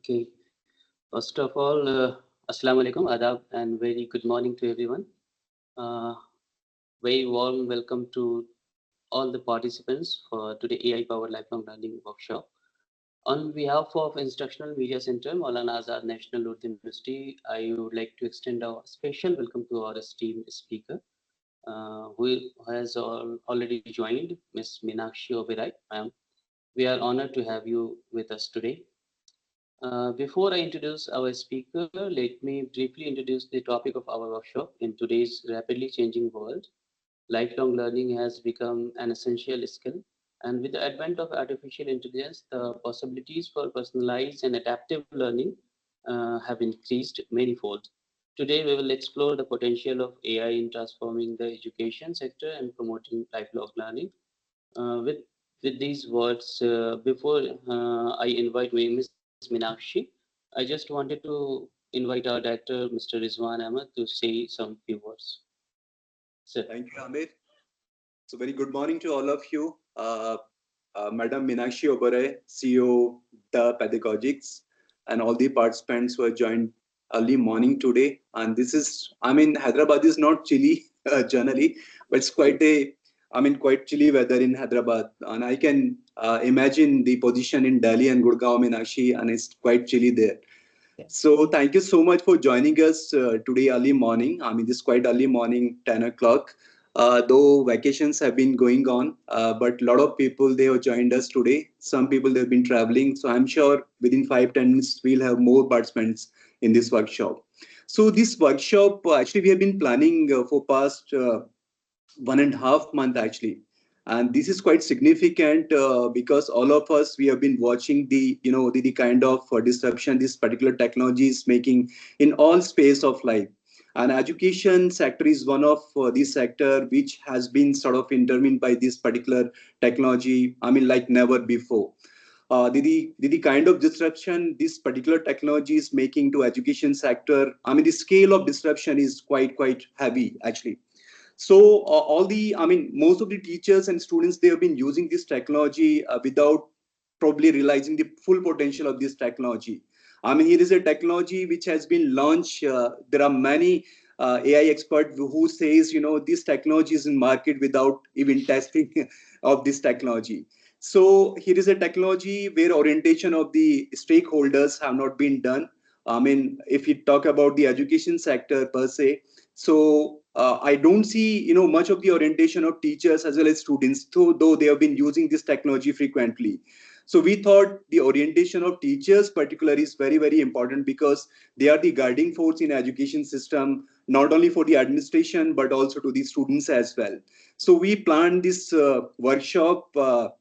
Okay. First of all, Assalamu alaikum, adab, and very good morning to everyone. Uh, Very warm welcome to all the participants for today AI-powered lifelong learning workshop. On behalf of Instructional Media Center, Maulana Azad National Urdu University, I would like to extend our special welcome to our esteemed speaker, who has already joined, Ms. Meenakshi Oberoi. Ma'am, we are honored to have you with us today. Before I introduce our speaker, let me briefly introduce the topic of our workshop. In today's rapidly changing world, lifelong learning has become an essential skill. And with the advent of artificial intelligence, the possibilities for personalized and adaptive learning have increased manifold. Today, we will explore the potential of AI in transforming the education sector and promoting lifelong learning. Uh, with with these words, before I invite Ms. Meenakshi, I just wanted to invite our director, Mr. Rizwan Ahmed, to say some few words. Sir. Thank you, Amir. So, very good morning to all of you. Madam Meenakshi Oberoi, CEO, The Pedagogics, and all the participants who have joined early morning today. And this is, Hyderabad is not chilly generally, but it's quite chilly weather in Hyderabad. And I can imagine the position in Delhi and Gurgaon, Meenakshi, and it's quite chilly there. So thank you so much for joining us today early morning. This is quite early morning, 10 o'clock. Though vacations have been going on, but a lot of people, they have joined us today. Some people, they've been traveling. So I'm sure within 5-10 minutes, we'll have more participants in this workshop. So this workshop, actually, we have been planning for past 1.5 months actually, and this is quite significant because all of us, we have been watching the kind of disruption this particular technology is making in all space of life. And education sector is one of this sector which has been sort of intervened by this particular technology, like never before. The kind of disruption this particular technology is making to education sector, the scale of disruption is quite heavy actually. So most of the teachers and students, they have been using this technology without probably realizing the full potential of this technology. Here is a technology which has been launched. There are many AI experts who says, this technology is in market without even testing of this technology. So here is a technology where orientation of the stakeholders have not been done. If you talk about the education sector per se, so I don't see, much of the orientation of teachers as well as students, though they have been using this technology frequently. So we thought the orientation of teachers particularly is very important because they are the guiding force in education system, not only for the administration, but also to the students as well. So we planned this workshop for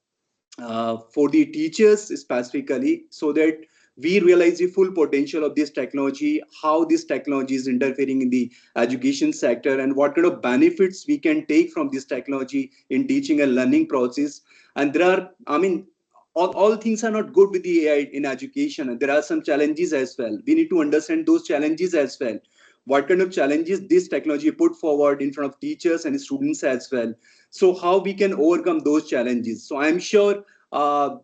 the teachers specifically, so that we realize the full potential of this technology, how this technology is interfering in the education sector, and what kind of benefits we can take from this technology in teaching and learning process. And there are, all things are not good with the AI in education, and there are some challenges as well. We need to understand those challenges as well. What kind of challenges this technology put forward in front of teachers and students as well. So how we can overcome those challenges. So I'm sure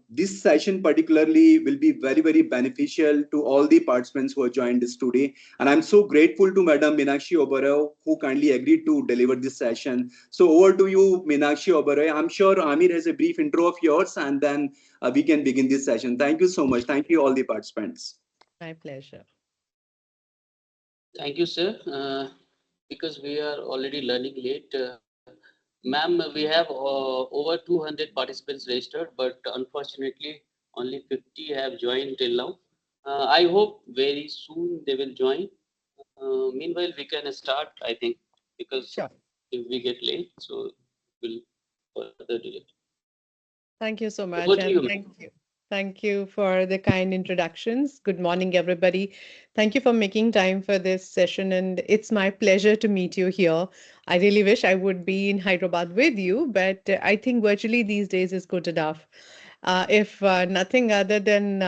this session particularly will be very beneficial to all the participants who have joined us today. And I'm so grateful to Madam Meenakshi Oberoi, who kindly agreed to deliver this session. So over to you, Meenakshi Oberoi. I'm sure Amir has a brief intro of yours, and then we can begin this session. Thank you so much. Thank you all the participants. My pleasure. Thank you, sir. Because we are already learning late, ma'am, we have over 200 participants registered, but unfortunately, only 50 have joined till now. I hope very soon they will join. Meanwhile, we can start, I think, because Sure. if we get late, so we'll further delay. Thank you so Over much. to you, And ma'am. thank you. Thank you for the kind introductions. Good morning, everybody. Thank you for making time for this session. And it's my pleasure to meet you here. I really wish I would be in Hyderabad with you, but I think virtually these days is good enough. If nothing other than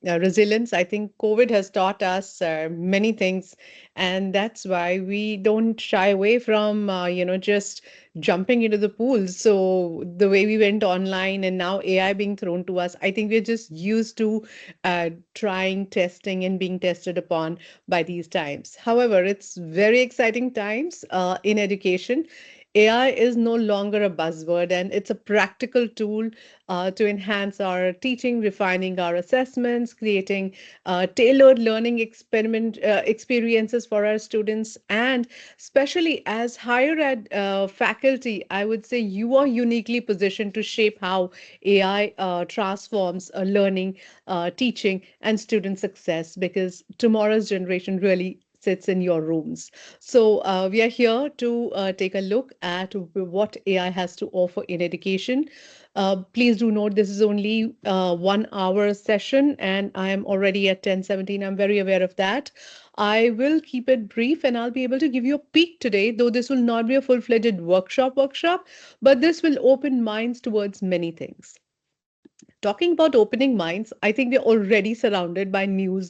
resilience, I think COVID has taught us many things, and that's why we don't shy away from just jumping into the pool. So the way we went online and now AI being thrown to us, I think we're just used to trying, testing, and being tested upon by these times. However, it's very exciting times in education. AI is no longer a buzzword, and it's a practical tool to enhance our teaching, refining our assessments, creating tailored learning experiment experiences for our students, and especially as higher ed faculty, I would say you are uniquely positioned to shape how AI transforms learning, teaching, and student success, because tomorrow's generation really sits in your rooms. So we are here to take a look at what AI has to offer in education. Please do note this is only 1 hour session, and I am already at 10:17. I'm very aware of that. I will keep it brief, and I'll be able to give you a peek today, though this will not be a full-fledged workshop, but this will open minds towards many things. Talking about opening minds, I think we're already surrounded by news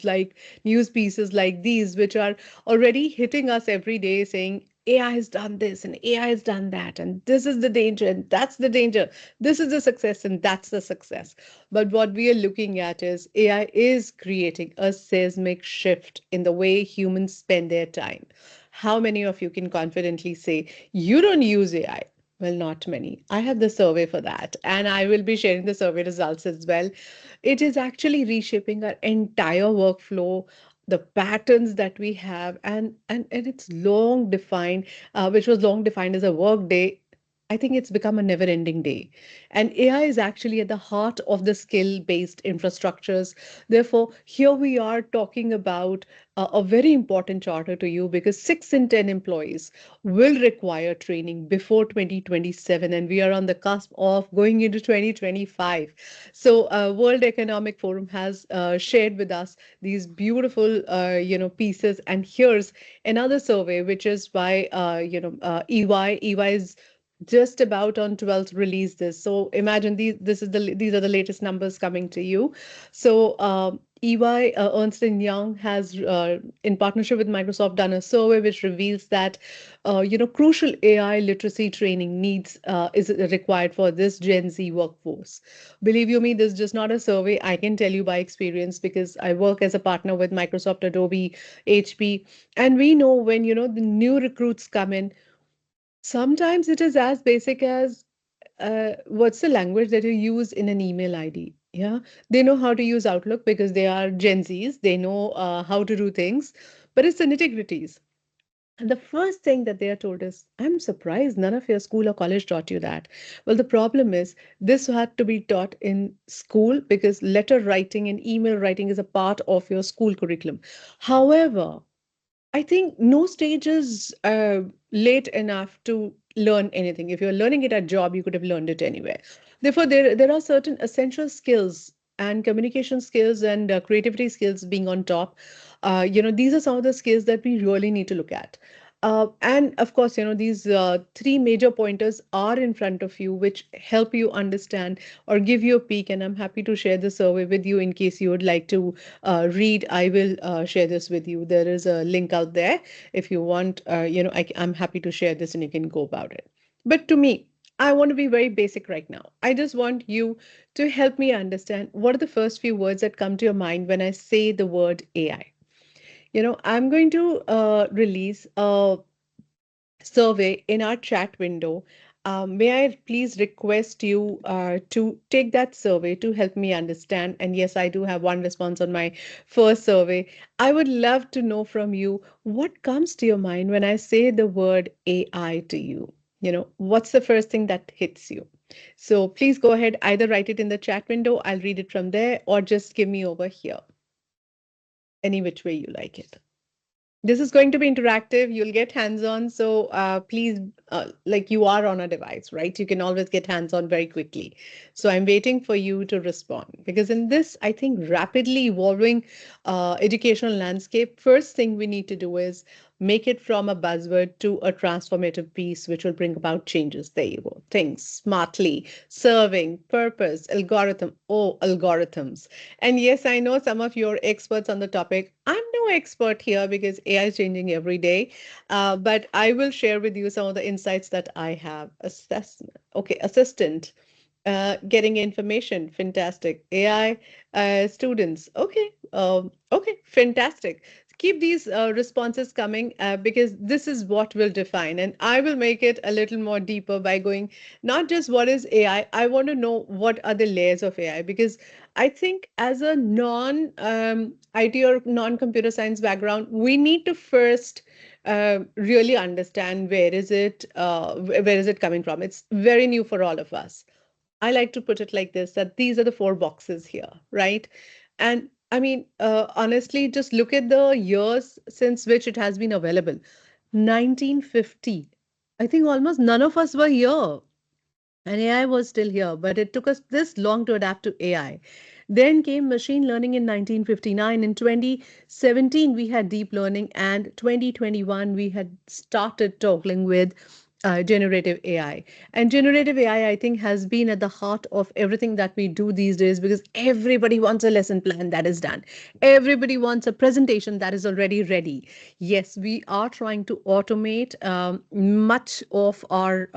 pieces like these, which are already hitting us every day saying AI has done this and AI has done that, and this is the danger and that's the danger. This is the success and that's the success. But what we are looking at is AI is creating a seismic shift in the way humans spend their time. How many of you can confidently say you don't use AI? Well, not many. I have the survey for that, and I will be sharing the survey results as well. It is actually reshaping our entire workflow, the patterns that we have, and it's long defined, which was long defined as a work day. I think it's become a never ending day. And AI is actually at the heart of the skill based infrastructures. Therefore, here we are talking about a very important charter to you, because 6 in 10 employees will require training before 2027, and we are on the cusp of going into 2025. So World Economic Forum has shared with us these beautiful pieces, and here's another survey which is by EY is just about on 12th release this. So imagine these are the latest numbers coming to you. So EY, Ernst and Young, has in partnership with Microsoft done a survey which reveals that crucial AI literacy training needs is required for this Gen Z workforce. Believe you me, this is just not a survey. I can tell you by experience, because I work as a partner with Microsoft, Adobe, HP, and we know when the new recruits come in. Sometimes it is as basic as what's the language that you use in an email ID? Yeah, they know how to use Outlook because they are Gen Zs. They know how to do things, but it's the nitty-gritties. And the first thing that they are told is, I'm surprised none of your school or college taught you that. Well, the problem is this had to be taught in school because letter writing and email writing is a part of your school curriculum. However, I think no stage is late enough to learn anything. If you're learning it at job, you could have learned it anywhere. Therefore, there are certain essential skills and communication skills and creativity skills being on top. These are some of the skills that we really need to look at. And of course, these three major pointers are in front of you, which help you understand or give you a peek. And I'm happy to share the survey with you in case you would like to read. I will share this with you. There is a link out there. If you want, I'm happy to share this and you can go about it. But to me, I want to be very basic right now. I just want you to help me understand what are the first few words that come to your mind when I say the word AI. I'm going to release a survey in our chat window. May I please request you to take that survey to help me understand? And yes, I do have one response on my first survey. I would love to know from you what comes to your mind when I say the word AI to you. What's the first thing that hits you? So please go ahead, either write it in the chat window, I'll read it from there, or just give me over here, any which way you like it. This is going to be interactive. You'll get hands-on. So please, like you are on a device, right? You can always get hands-on very quickly. So I'm waiting for you to respond, because in this, I think, rapidly evolving educational landscape, first thing we need to do is make it from a buzzword to a transformative piece, which will bring about changes. There you go. Think smartly, serving, purpose, algorithm. Oh, algorithms. And yes, I know some of your experts on the topic. I'm no expert here because AI is changing every day. But I will share with you some of the insights that I have. Assessment. Okay, assistant. Getting information, fantastic. AI students, okay, fantastic. Keep these responses coming because this is what will define. And I will make it a little more deeper by going not just what is AI, I want to know what are the layers of AI because I think as a non IT or non computer science background, we need to first really understand where is it coming from. It's very new for all of us. I like to put it like this that these are the four boxes here, right? And I mean, honestly, just look at the years since which it has been available. 1950. I think almost none of us were here. And AI was still here, but it took us this long to adapt to AI. Then came machine learning in 1959. In 2017, we had deep learning, and 2021, we had started toggling with generative AI. And generative AI, I think, has been at the heart of everything that we do these days because everybody wants a lesson plan that is done. Everybody wants a presentation that is already ready. Yes, we are trying to automate much of our,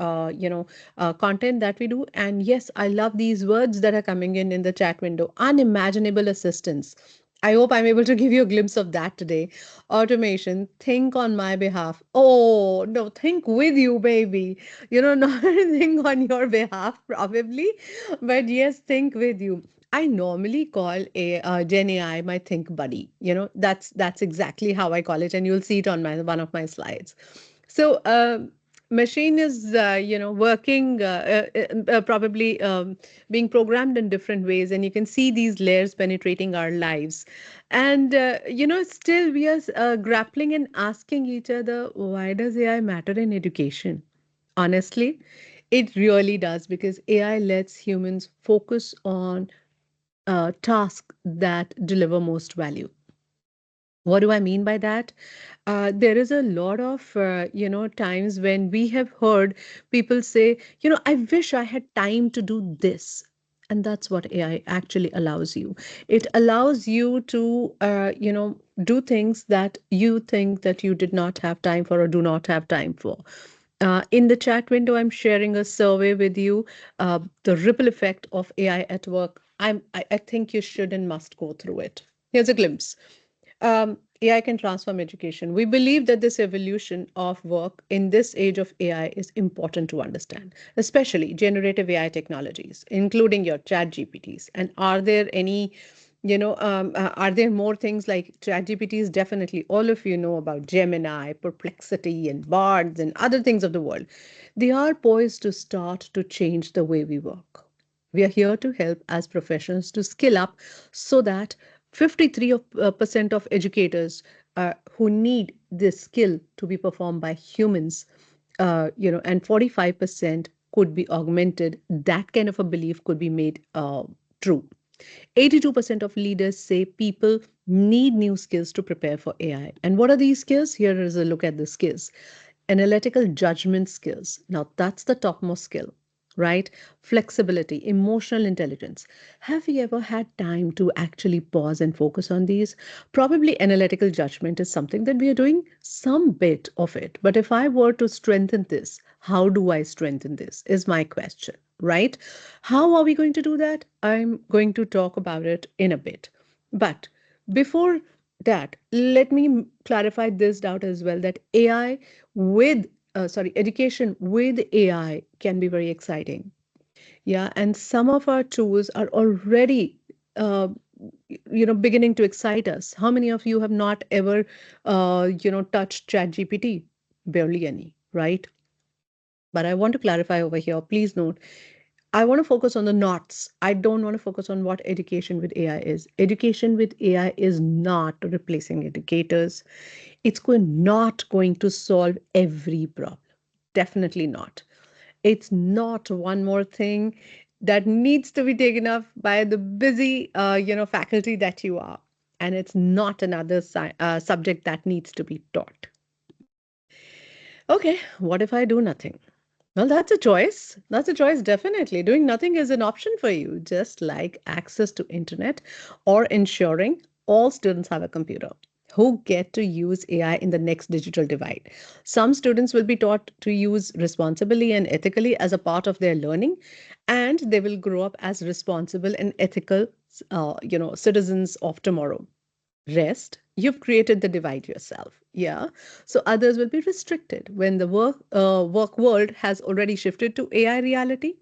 content that we do. And yes, I love these words that are coming in the chat window. Unimaginable assistance. I hope I'm able to give you a glimpse of that today. Automation, think on my behalf. Oh, no, think with you, baby. Not think on your behalf, probably, but yes, think with you. I normally call a Gen AI my think buddy. That's exactly how I call it, and you'll see it on my one of my slides. So, machine is working probably being programmed in different ways, and you can see these layers penetrating our lives. And still we are grappling and asking each other, why does AI matter in education? Honestly, it really does because AI lets humans focus on tasks that deliver most value. What do I mean by that? There is a lot of, times when we have heard people say, I wish I had time to do this. And that's what AI actually allows you. It allows you to, do things that you think that you did not have time for or do not have time for. In the chat window, I'm sharing a survey with you, the ripple effect of AI at work. I think you should and must go through it. Here's a glimpse. AI can transform education. We believe that this evolution of work in this age of AI is important to understand, especially generative AI technologies, including your chat GPTs. And are there any, are there more things like chat GPTs? Definitely. All of you know about Gemini, Perplexity, and Bards, and other things of the world. They are poised to start to change the way we work. We are here to help as professionals to skill up so that 53% of educators who need this skill to be performed by humans, and 45% could be augmented. That kind of a belief could be made true. 82% of leaders say people need new skills to prepare for AI. And what are these skills? Here is a look at the skills. Analytical judgment skills. Now, that's the topmost skill, right? Flexibility, emotional intelligence. Have you ever had time to actually pause and focus on these? Probably analytical judgment is something that we are doing some bit of it. But if I were to strengthen this, how do I strengthen this? Is my question, right? How are we going to do that? I'm going to talk about it in a bit. But before that, let me clarify this doubt as well that AI with education with AI can be very exciting. Yeah, and some of our tools are already uh, beginning to excite us. How many of you have not ever touched chat gpt? Barely any, right? But I want to clarify over here, please note, I want to focus on the knots. I don't want to focus on what education with AI is. Education with AI is not replacing educators. Not going to solve every problem. Definitely not. It's not one more thing that needs to be taken up by the busy, faculty that you are. And it's not another subject that needs to be taught. Okay, what if I do nothing? Well, that's a choice. That's a choice, definitely. Doing nothing is an option for you, just like access to internet or ensuring all students have a computer. who get to use AI in the next digital divide. Some students will be taught to use responsibly and ethically as a part of their learning, and they will grow up as responsible and ethical, citizens of tomorrow. Rest, you've created the divide yourself. Yeah. So others will be restricted. When the work world has already shifted to AI reality,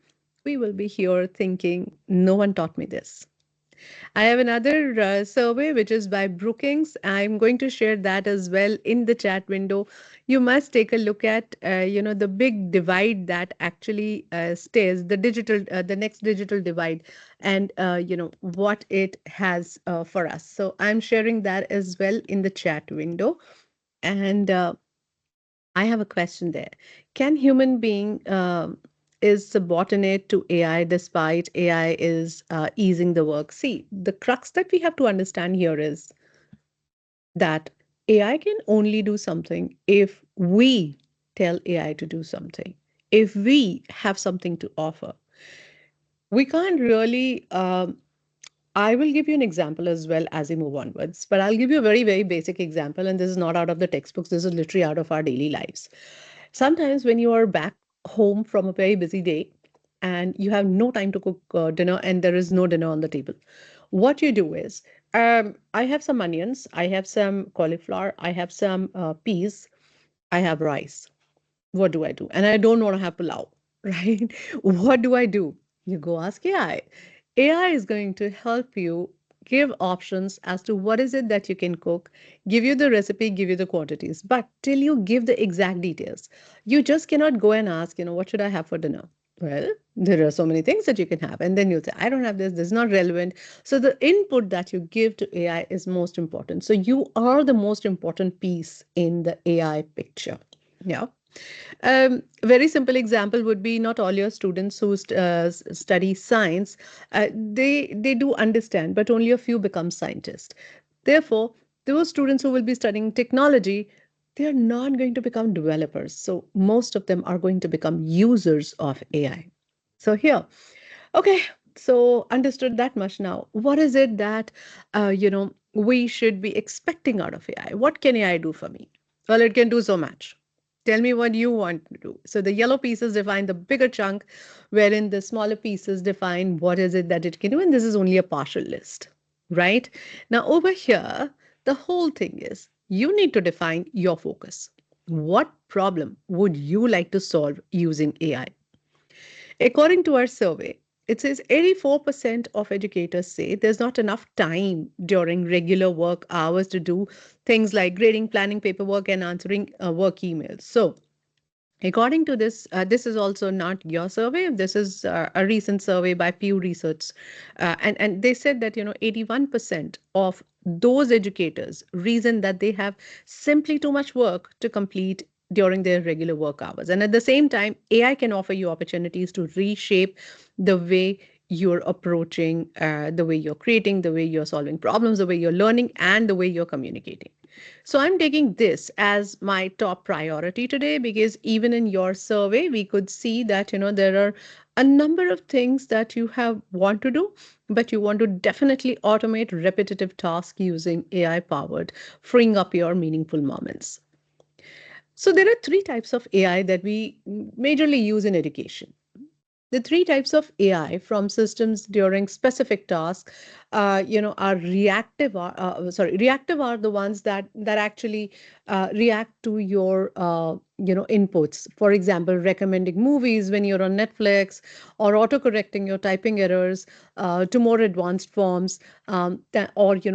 we will be here thinking, no one taught me this. I have another survey which is by Brookings. I'm going to share that as well in the chat window. You must take a look at the big divide that actually stays the next digital divide, and what it has for us. So I'm sharing that as well in the chat window, and I have a question there. Can human being is subordinate to AI despite AI is easing the work? See, the crux that we have to understand here is that AI can only do something if we tell AI to do something, if we have something to offer. We can't really. I will give you an example as well as we move onwards, but I'll give you a very, very basic example. And this is not out of the textbooks, this is literally out of our daily lives. Sometimes when you are back home from a very busy day and you have no time to cook dinner and there is no dinner on the table, what you do is, I have some onions, I have some cauliflower, I have some peas, I have rice. What do I do? And I don't want to have pulao, right? What do I do? You go ask AI. AI is going to help you give options as to what is it that you can cook, give you the recipe, give you the quantities. But till you give the exact details, you just cannot go and ask, what should I have for dinner? Well, there are so many things that you can have. And then you'll say, I don't have this is not relevant. So the input that you give to AI is most important. So you are the most important piece in the AI picture. Yeah. Very simple example would be not all your students who study science, they do understand, but only a few become scientists. Therefore, those students who will be studying technology, they are not going to become developers. So most of them are going to become users of AI. So here, okay, so understood that much now. What is it that we should be expecting out of AI? What can AI do for me? Well, it can do so much. Tell me what you want to do. So the yellow pieces define the bigger chunk, wherein the smaller pieces define what is it that it can do, and this is only a partial list, right? Now over here, the whole thing is you need to define your focus. What problem would you like to solve using AI? According to our survey, it says 84% of educators say there's not enough time during regular work hours to do things like grading, planning paperwork, and answering work emails. So, according to this, this is also not your survey. This is a recent survey by Pew Research, and they said that 81% of those educators reason that they have simply too much work to complete during their regular work hours. And at the same time, AI can offer you opportunities to reshape the way you're approaching, the way you're creating, the way you're solving problems, the way you're learning, and the way you're communicating. So I'm taking this as my top priority today because even in your survey, we could see that, there are a number of things that you have want to do, but you want to definitely automate repetitive tasks using AI powered, freeing up your meaningful moments. So there are three types of AI that we majorly use in education. The three types of AI from systems during specific tasks, are reactive. Reactive are the ones that actually react to your inputs. For example, recommending movies when you're on Netflix, or autocorrecting your typing errors to more advanced forms, or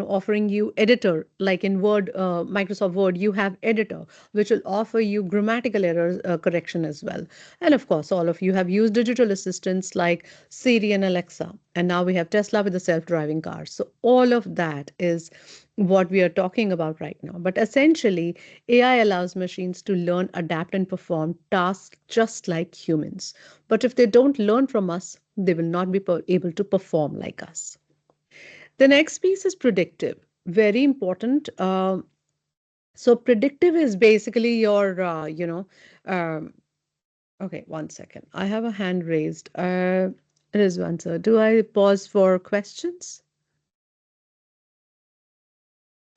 offering you editor like in Word, Microsoft Word, you have editor which will offer you grammatical error correction as well. And of course, all of you have used digital assistants like Siri and Alexa. And now we have Tesla with the self-driving cars. So all of that is what we are talking about right now. But essentially, AI allows machines to learn, adapt, and perform tasks just like humans. But if they don't learn from us, they will not be able to perform like us. The next piece is predictive. Very important. So predictive is basically your, um, okay, one second. I have a hand raised. Rizwan sir, do I pause for questions?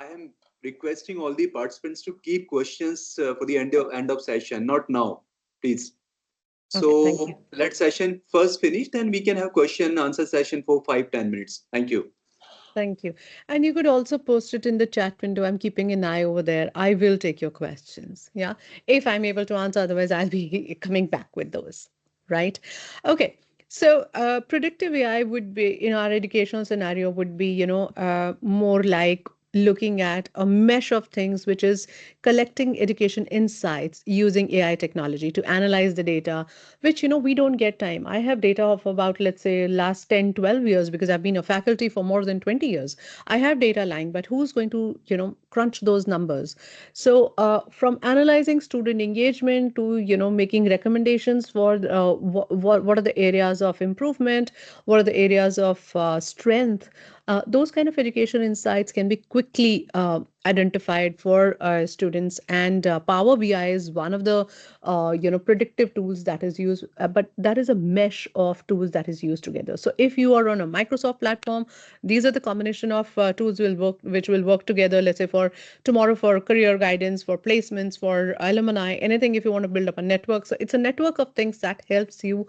I am requesting all the participants to keep questions for the end of session, not now, please. Okay, thank you. So let session first finish, then we can have question answer session for 5-10 minutes. Thank you. Thank you. And you could also post it in the chat window. I'm keeping an eye over there. I will take your questions. Yeah. If I'm able to answer, otherwise, I'll be coming back with those. Right. Okay. So, predictive AI would be, in our educational scenario, would be, more like looking at a mesh of things, which is collecting education insights using AI technology to analyze the data, which, we don't get time. I have data of about, let's say, last 10, 12 years because I've been a faculty for more than 20 years. I have data lying, but who's going to, crunch those numbers? So from analyzing student engagement to, making recommendations for what are the areas of improvement, what are the areas of strength, those kind of education insights can be quickly identified for students. And Power BI is one of the predictive tools that is used, but that is a mesh of tools that is used together. So if you are on a Microsoft platform, these are the combination of tools which will work together. Let's say for tomorrow, for career guidance, for placements, for alumni, anything. If you want to build up a network, so it's a network of things that helps you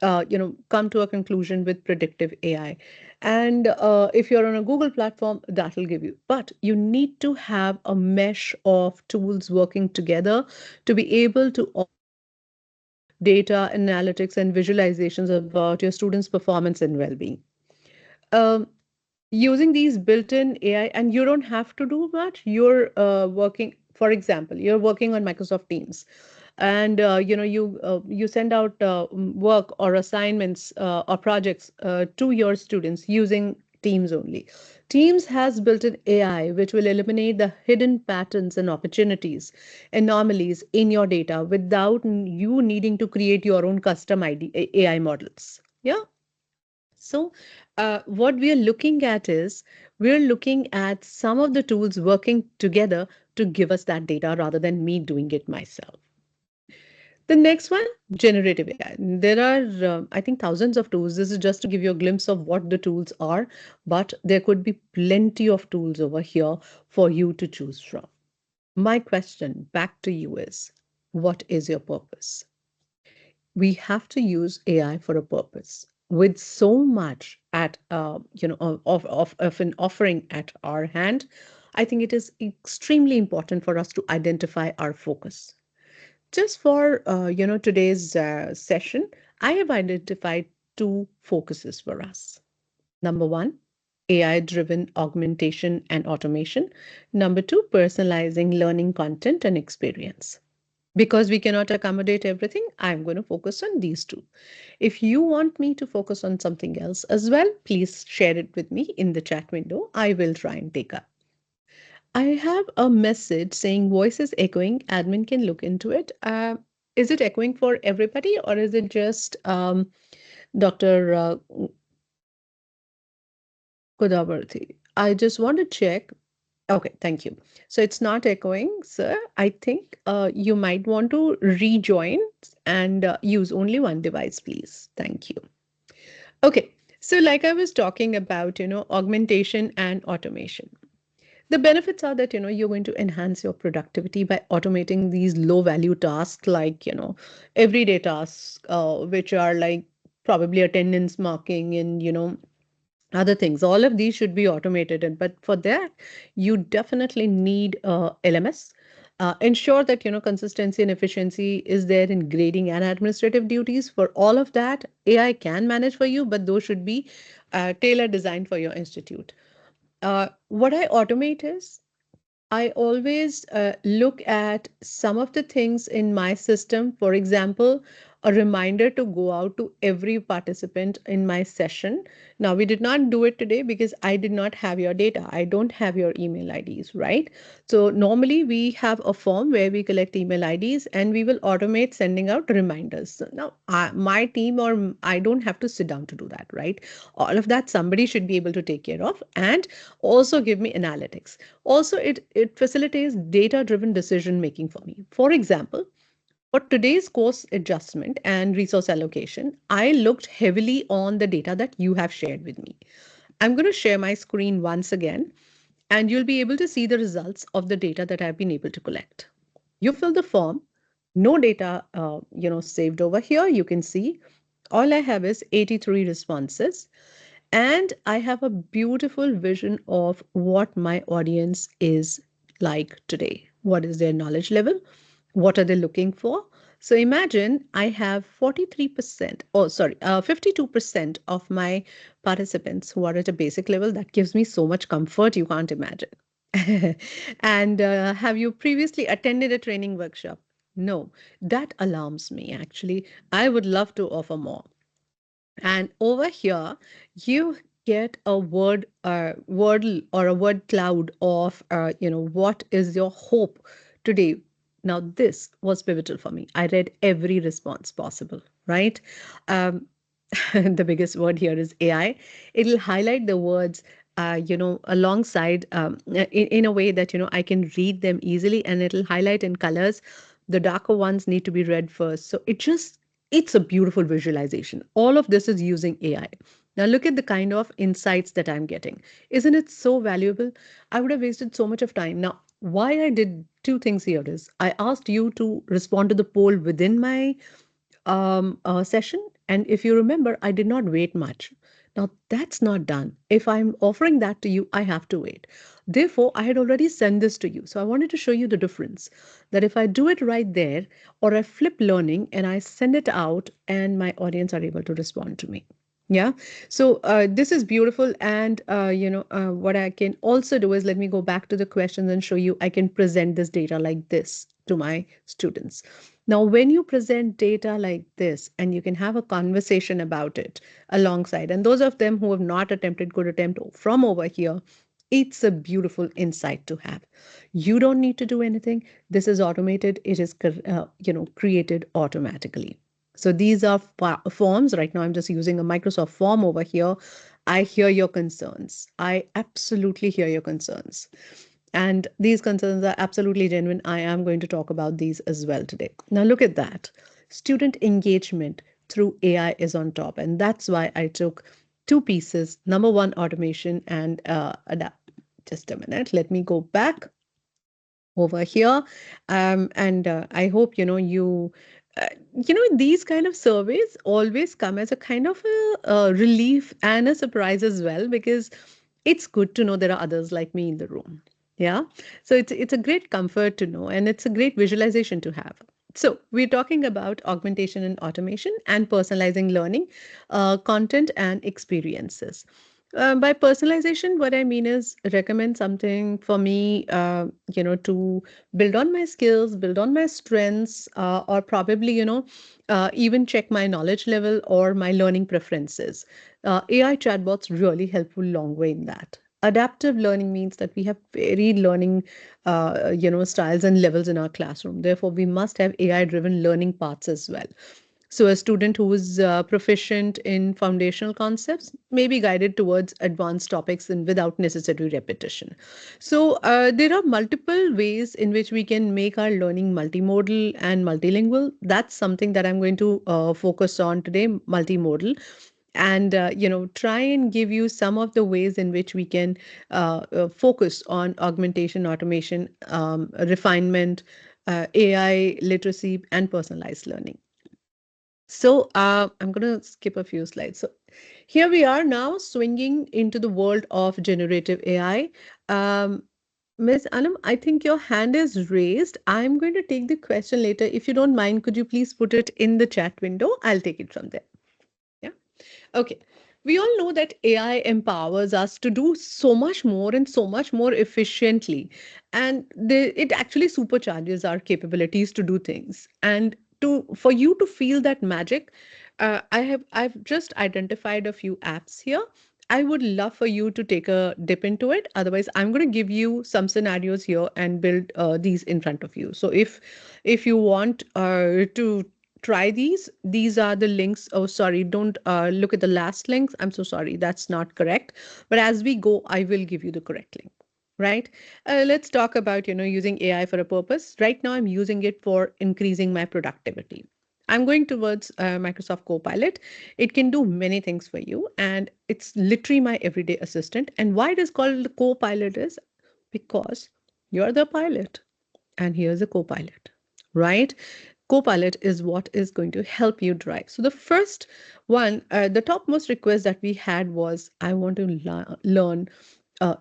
come to a conclusion with predictive AI. And if you're on a Google platform, that will give you. But you need to have a mesh of tools working together to be able to also give data analytics and visualizations about your students' performance and well-being. Um, Using these built-in AI, and you don't have to do much. You're working, for example, you're working on Microsoft Teams, and you send out work or assignments or projects to your students using Teams only. Teams has built-in AI which will eliminate the hidden patterns and opportunities, anomalies in your data without you needing to create your own custom AI models. Yeah. So, what we are looking at is we're looking at some of the tools working together to give us that data rather than me doing it myself. The next one, generative AI. There are, I think, thousands of tools. This is just to give you a glimpse of what the tools are, but there could be plenty of tools over here for you to choose from. My question back to you is, what is your purpose? We have to use AI for a purpose. With so much at of an offering at our hand, I think it is extremely important for us to identify our focus. Just for today's session, I have identified two focuses for us. Number one, AI-driven augmentation and automation. Number two, personalizing learning content and experience. Because we cannot accommodate everything, I'm going to focus on these two. If you want me to focus on something else as well, please share it with me in the chat window. I will try and take up. I have a message saying voice is echoing. Admin can look into it. Is it echoing for everybody or is it just Dr. Kudavarthi? I just want to check. Okay, thank you. So it's not echoing, sir. I think you might want to rejoin and use only one device, please. Thank you. Okay, so like I was talking about, augmentation and automation. The benefits are that, you're going to enhance your productivity by automating these low value tasks like, everyday tasks, which are like probably attendance marking and, other things. All of these should be automated. But for that, you definitely need LMS. Ensure that consistency and efficiency is there in grading and administrative duties. For all of that, AI can manage for you, but those should be tailor designed for your institute. What I automate is I always look at some of the things in my system. For example, a reminder to go out to every participant in my session. Now, we did not do it today because I did not have your data. I don't have your email IDs, right? So, normally we have a form where we collect email IDs and we will automate sending out reminders. So now, my team or I don't have to sit down to do that, right? All of that somebody should be able to take care of and also give me analytics. Also, it facilitates data driven decision making for me. For example, for today's course adjustment and resource allocation, I looked heavily on the data that you have shared with me. I'm going to share my screen once again. and you'll be able to see the results of the data that I've been able to collect. You fill the form, no data, saved over here. You can see all I have is 83 responses, and I have a beautiful vision of what my audience is like today. What is their knowledge level? What are they looking for? So imagine I have 43%, 52% of my participants who are at a basic level. That gives me so much comfort, you can't imagine. And have you previously attended a training workshop? No, that alarms me actually. I would love to offer more. And over here, you get a word or a word cloud of, what is your hope today? Now, this was pivotal for me. I read every response possible, right? Um, the biggest word here is AI. It'll highlight the words, alongside in a way that, I can read them easily, and it'll highlight in colors. The darker ones need to be read first. So it's a beautiful visualization. All of this is using AI. Now look at the kind of insights that I'm getting. Isn't it so valuable? I would have wasted so much of time. Now, why I did two things here is I asked you to respond to the poll within my session. And if you remember, I did not wait much. Now, that's not done. If I'm offering that to you, I have to wait. Therefore, I had already sent this to you. So I wanted to show you the difference that if I do it right there, or I flip learning and I send it out, and my audience are able to respond to me. Yeah. So this is beautiful. And, what I can also do is let me go back to the questions and show you I can present this data like this to my students. Now, when you present data like this, and you can have a conversation about it alongside, and those of them who have not attempted could attempt from over here, it's a beautiful insight to have. You don't need to do anything. This is automated. It is, created automatically. So these are forms. Right now, I'm just using a Microsoft form over here. I hear your concerns. I absolutely hear your concerns. And these concerns are absolutely genuine. I am going to talk about these as well today. Now, look at that. Student engagement through AI is on top. And that's why I took two pieces. Number one, automation and adapt. Just a minute. Let me go back over here. And I hope, these kind of surveys always come as a kind of a relief and a surprise as well, because it's good to know there are others like me in the room. Yeah. So it's a great comfort to know, and it's a great visualization to have. So we're talking about augmentation and automation and personalizing learning, content and experiences. By personalization, what I mean is recommend something for me, to build on my skills, build on my strengths, or probably, even check my knowledge level or my learning preferences. AI chatbots really help a long way in that. Adaptive learning means that we have varied learning, styles and levels in our classroom. Therefore, we must have AI-driven learning paths as well. So a student who is proficient in foundational concepts may be guided towards advanced topics and without necessary repetition. So there are multiple ways in which we can make our learning multimodal and multilingual. That's something that I'm going to focus on today, multimodal, and try and give you some of the ways in which we can focus on augmentation, automation, refinement, AI literacy, and personalized learning. So I'm going to skip a few slides. So here we are now swinging into the world of generative AI. Ms. Anam, I think your hand is raised. I'm going to take the question later. If you don't mind, could you please put it in the chat window? I'll take it from there. Yeah. Okay. We all know that AI empowers us to do so much more and so much more efficiently. And it actually supercharges our capabilities to do things. And for you to feel that magic, I've just identified a few apps here. I would love for you to take a dip into it. Otherwise, I'm going to give you some scenarios here and build these in front of you. So if you want to try these are the links. Oh, sorry, don't look at the last links. I'm so sorry, that's not correct. But as we go, I will give you the correct link. Right. Let's talk about, using AI for a purpose. Right now, I'm using it for increasing my productivity. I'm going towards Microsoft Copilot. It can do many things for you, and it's literally my everyday assistant. And why it is called Copilot is Because you're the pilot and here's a co-pilot, right? Co-pilot is what is going to help you drive. So the first one, the topmost request that we had was, I want to learn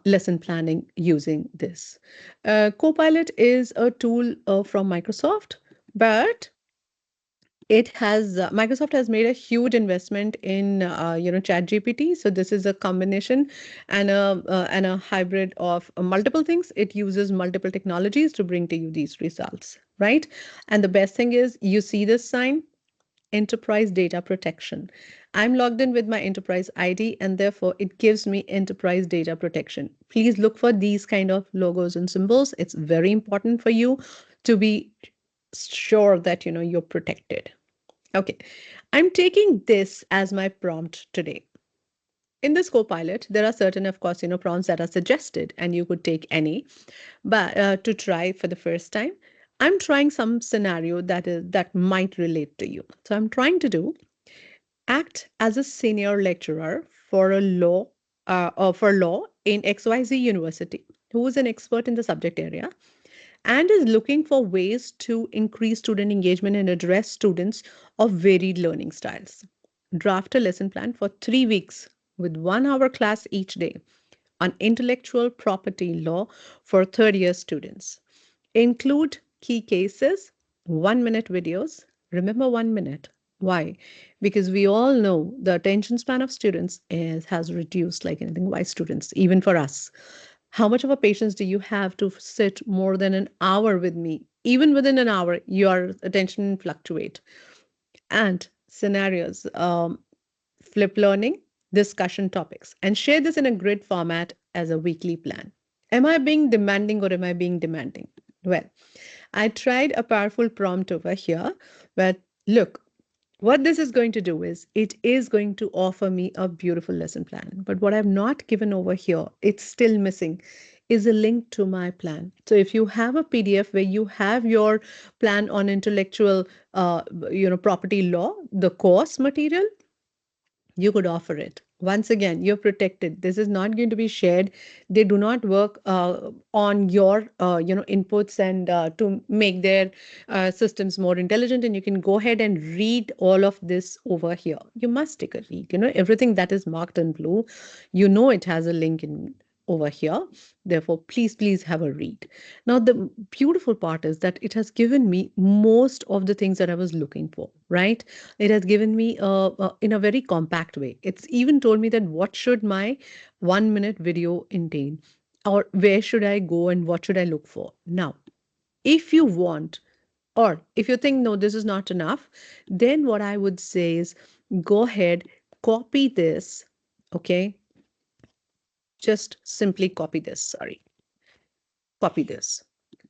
lesson planning using this. Copilot is a tool from Microsoft, but it has Microsoft has made a huge investment in Chat GPT. So this is a combination and a hybrid of multiple things. It uses multiple technologies to bring to you these results, right? And the best thing is, you see this sign, enterprise data protection. I'm logged in with my enterprise ID, and therefore it gives me enterprise data protection. Please look for these kind of logos and symbols. It's very important for you to be sure that you're protected. Okay, I'm taking this as my prompt today. In this Copilot, there are certain, of course, prompts that are suggested, and you could take any, but to try for the first time. I'm trying some scenario that might relate to you. So I'm trying to do act as a senior lecturer for a law or for law in XYZ University, who is an expert in the subject area and is looking for ways to increase student engagement and address students of varied learning styles. Draft a lesson plan for 3 weeks with 1 hour class each day on intellectual property law for third year students. Include key cases, 1 minute videos. Remember 1 minute. Why? Because we all know the attention span of students has reduced like anything. Why students? Even for us. How much of a patience do you have to sit more than an hour with me? Even within an hour, your attention fluctuate. And scenarios, flip learning, discussion topics, and share this in a grid format as a weekly plan. Am I being demanding or am I being demanding? Well, I tried a powerful prompt over here, but look, what this is going to do is it is going to offer me a beautiful lesson plan. But what I've not given over here, it's still missing, is a link to my plan. So if you have a PDF where you have your plan on intellectual property law, the course material, you could offer it. Once again, you're protected. This is not going to be shared. They do not work on your inputs and to make their systems more intelligent. And you can go ahead and read all of this over here. You must take a read. Everything that is marked in blue, it has a link in over here. Therefore, please have a read. Now, the beautiful part is that it has given me most of the things that I was looking for, right? It has given me in a very compact way. It's even told me that what should my 1 minute video contain, or where should I go and what should I look for. Now, if you want, or if you think, no, this is not enough, then what I would say is go ahead, copy this, okay? Just simply copy this, sorry. Copy this.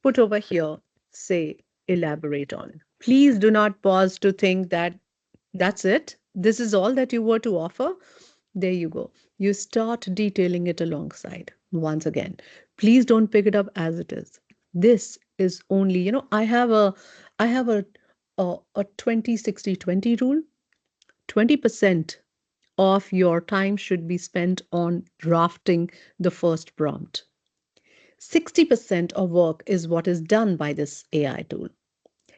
Put over here, say, elaborate on. Please do not pause to think that that's it. This is all that you were to offer. There you go. You start detailing it alongside. Once again, please don't pick it up as it is. This is only, I have a 20-60-20 rule. 20% of your time should be spent on drafting the first prompt. 60% of work is what is done by this AI tool.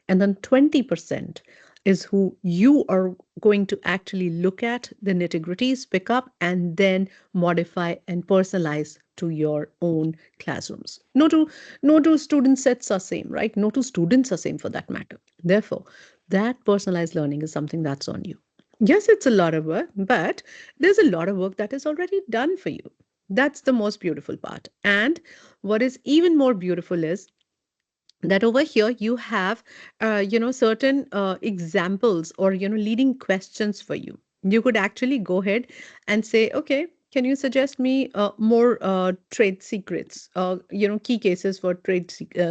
And then 20% is who you are going to actually look at the nitty-gritties, pick up, and then modify and personalize to your own classrooms. No two student sets are same, right? No two students are same for that matter. Therefore, that personalized learning is something that's on you. Yes, it's a lot of work, but there's a lot of work that is already done for you. That's the most beautiful part. And what is even more beautiful is that over here you have certain examples or leading questions for you. You could actually go ahead and say, okay, can you suggest me more trade secrets, key cases for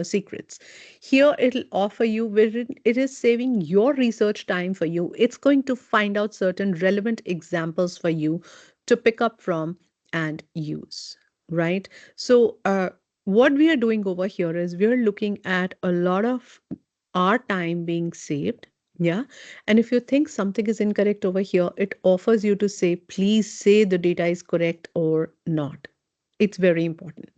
secrets. Here it'll offer you where it is saving your research time for you. It's going to find out certain relevant examples for you to pick up from and use, right? So what we are doing over here is we are looking at a lot of our time being saved. Yeah. And if you think something is incorrect over here, it offers you to say, please say the data is correct or not. It's very important.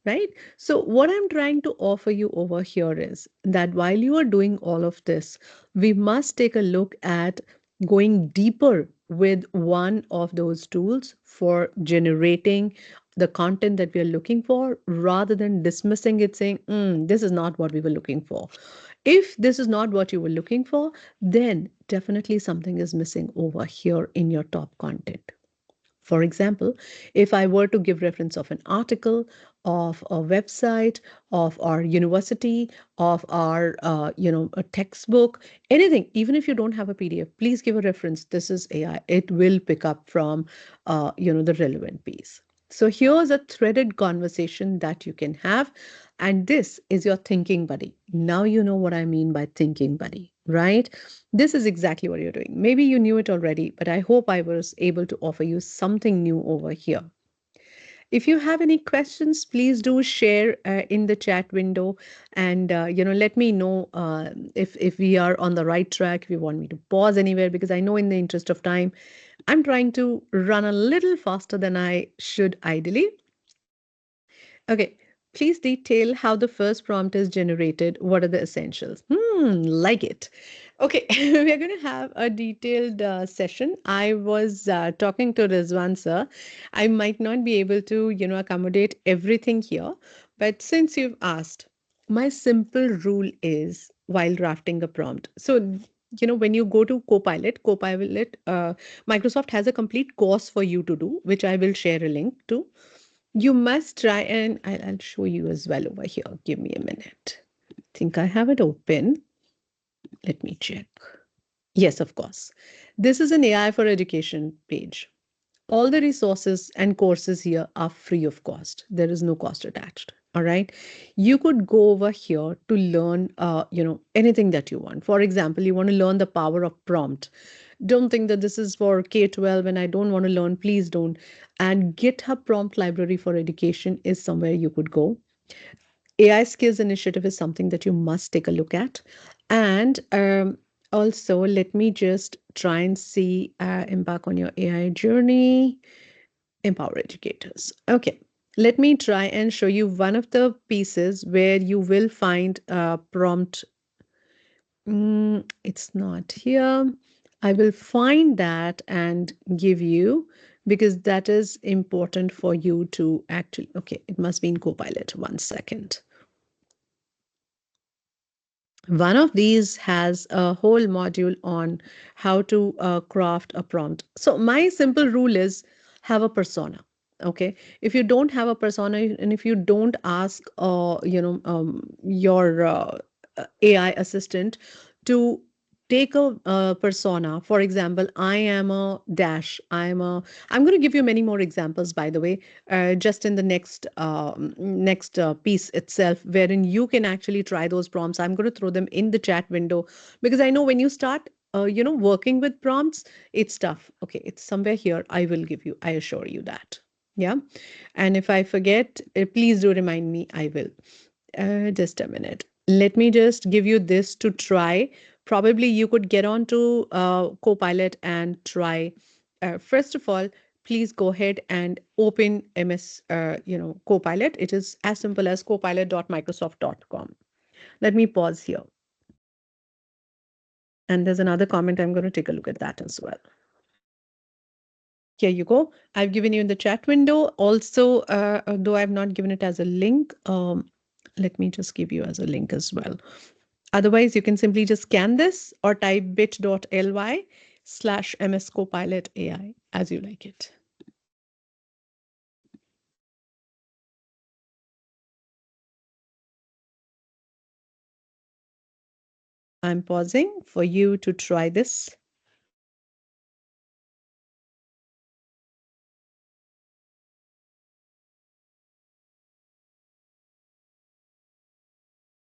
right? So, what I'm trying to offer you over here is that while you are doing all of this, we must take a look at going deeper with one of those tools for generating the content that we are looking for rather than dismissing it, saying, this is not what we were looking for. If this is not what you were looking for, then definitely something is missing over here in your top content. For example, if I were to give reference of an article, of a website, of our university, of our a textbook, anything, even if you don't have a PDF, please give a reference. This is AI. It will pick up from the relevant piece. So here's a threaded conversation that you can have. And this is your thinking buddy. Now you know what I mean by thinking buddy, right? This is exactly what you're doing. Maybe you knew it already, but I hope I was able to offer you something new over here. If you have any questions, please do share in the chat window, and let me know if we are on the right track. If you want me to pause anywhere, because I know in the interest of time, I'm trying to run a little faster than I should ideally. Okay, please detail how the first prompt is generated. What are the essentials? Like it. Okay, we are going to have a detailed session. I was talking to Rizwan sir. I might not be able to, accommodate everything here, but since you've asked, my simple rule is while drafting a prompt. So, when you go to Copilot, Microsoft has a complete course for you to do, which I will share a link to. You must try, and I'll show you as well over here. Give me a minute. I think I have it open. Let me check. Yes, of course. This is an AI for education page. All the resources and courses here are free of cost. There is no cost attached. All right. You could go over here to learn, anything that you want. For example, you want to learn the power of prompt. Don't think that this is for K-12 and I don't want to learn. Please don't. And GitHub Prompt Library for Education is somewhere you could go. AI Skills Initiative is something that you must take a look at. And also, let me just try and see, embark on your AI journey, empower educators. Okay, let me try and show you one of the pieces where you will find a prompt. It's not here. I will find that and give you, because that is important for you to actually. Okay, it must be in Copilot. 1 second. One of these has a whole module on how to craft a prompt. So my simple rule is have a persona. Okay, if you don't have a persona and if you don't ask, your AI assistant to take a persona. For example, I am a dash. I'm going to give you many more examples, by the way, just in the next piece itself, wherein you can actually try those prompts. I'm going to throw them in the chat window, because I know when you start working with prompts, it's tough. Okay, it's somewhere here. I will give you, I assure you that. Yeah. And if I forget, please do remind me. I will. Just a minute. Let me just give you this to try. Probably you could get on to Copilot and try. First of all, please go ahead and open MS, Copilot. It is as simple as copilot.microsoft.com. Let me pause here. And there's another comment. I'm going to take a look at that as well. Here you go. I've given you in the chat window. Also, though I've not given it as a link, let me just give you as a link as well. Otherwise, you can simply just scan this or type bit.ly/mscopilotai as you like it. I'm pausing for you to try this.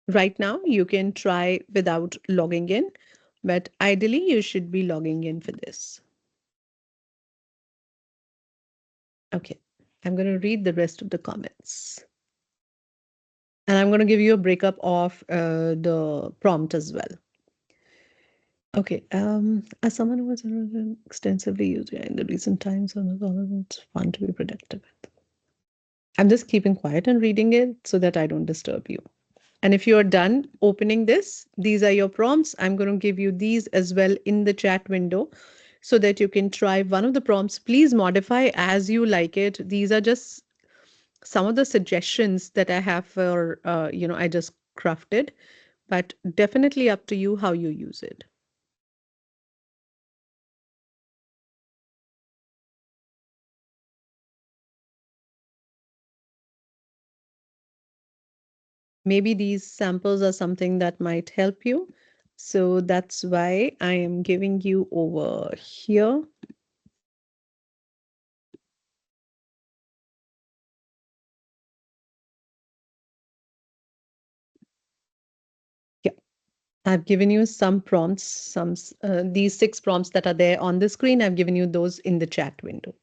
Right now, you can try without logging in, but ideally, you should be logging in for this. Okay, I'm going to read the rest of the comments. And I'm going to give you a breakup of the prompt as well. Okay, as someone who has extensively used AI in the recent times, it's fun to be productive. I'm just keeping quiet and reading it so that I don't disturb you. And if you're done opening this, these are your prompts. I'm going to give you these as well in the chat window so that you can try one of the prompts. Please modify as you like it. These are just some of the suggestions that I have for, I just crafted, but definitely up to you how you use it. Maybe these samples are something that might help you. So that's why I am giving you over here. Yeah, I've given you some prompts, these 6 prompts that are there on the screen. I've given you those in the chat window.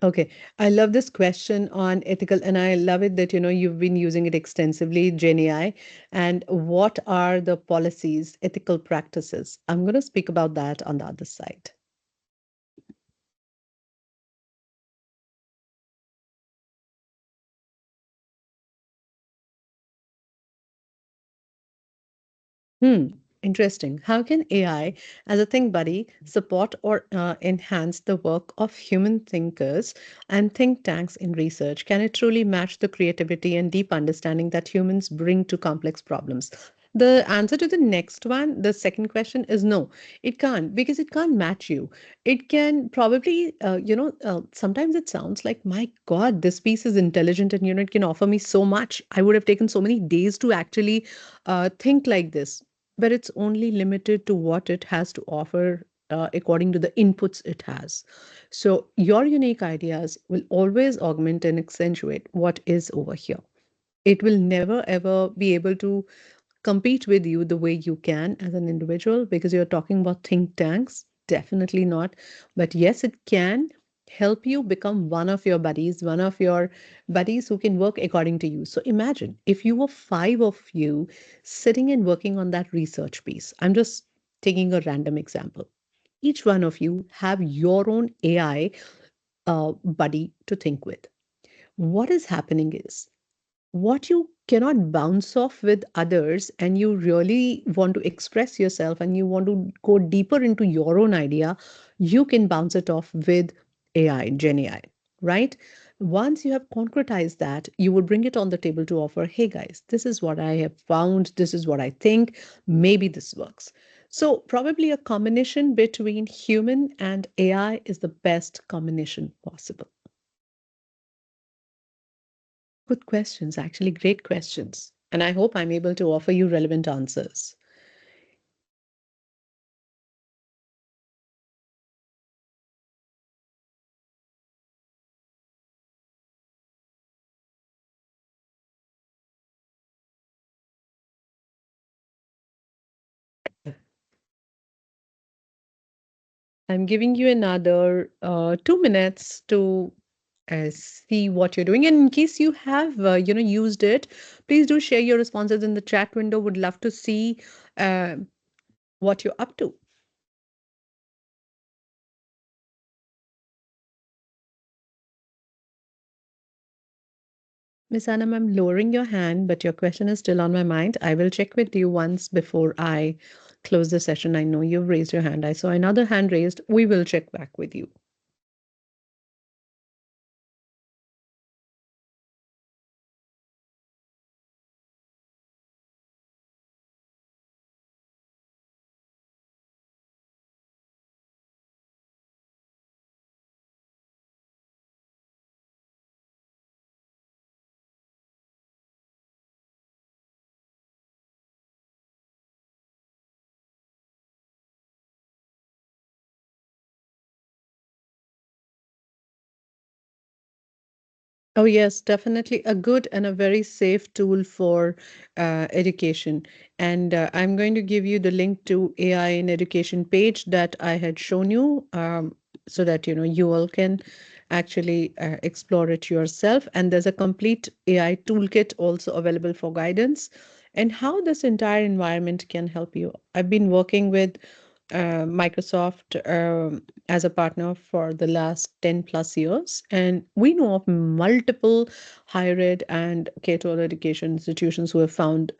Okay, I love this question on ethical, and I love it that you've been using it extensively, GenAI. And what are the policies, ethical practices? I'm going to speak about that on the other side. Hmm, interesting. How can AI, as a think buddy, support or enhance the work of human thinkers and think tanks in research? Can it truly match the creativity and deep understanding that humans bring to complex problems? The answer to the next one, the second question, is no, it can't, because it can't match you. It can probably, sometimes it sounds like, my God, this piece is intelligent and it can offer me so much. I would have taken so many days to actually think like this, but it's only limited to what it has to offer according to the inputs it has. So your unique ideas will always augment and accentuate what is over here. It will never ever be able to compete with you the way you can as an individual, because you're talking about think tanks. Definitely not. But yes, it can help you become one of your buddies who can work according to you. So imagine if you were 5 of you sitting and working on that research piece. I'm just taking a random example. Each one of you have your own AI buddy to think with. What is happening is, what you cannot bounce off with others, and you really want to express yourself and you want to go deeper into your own idea, you can bounce it off with AI, Gen AI, right? Once you have concretized that, you would bring it on the table to offer, hey guys, this is what I have found, this is what I think, maybe this works. So probably a combination between human and AI is the best combination possible. Good questions, actually, great questions. And I hope I'm able to offer you relevant answers. I'm giving you another 2 minutes to see what you're doing. And in case you have, used it, please do share your responses in the chat window. Would love to see uh, what you're up to. Miss Anam, I'm lowering your hand, but your question is still on my mind. I will check with you once before I close the session. I know you've raised your hand. I saw another hand raised. We will check back with you. Oh, yes, definitely a good and a very safe tool for education. And I'm going to give you the link to AI in education page that I had shown you, so that you all can actually explore it yourself. And there's a complete AI toolkit also available for guidance and how this entire environment can help you. I've been working with Microsoft as a partner for the last 10 plus years, and we know of multiple higher ed and K-12 education institutions who have found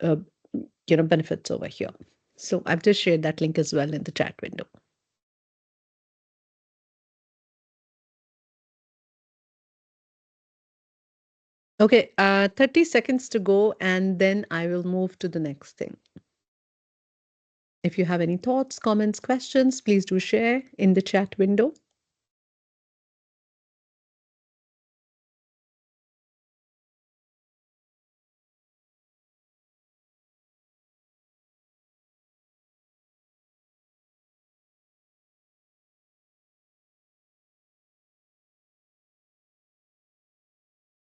benefits over here. So I've just shared that link as well in the chat window. Okay, 30 seconds to go, and then I will move to the next thing. If you have any thoughts, comments, questions, please do share in the chat window.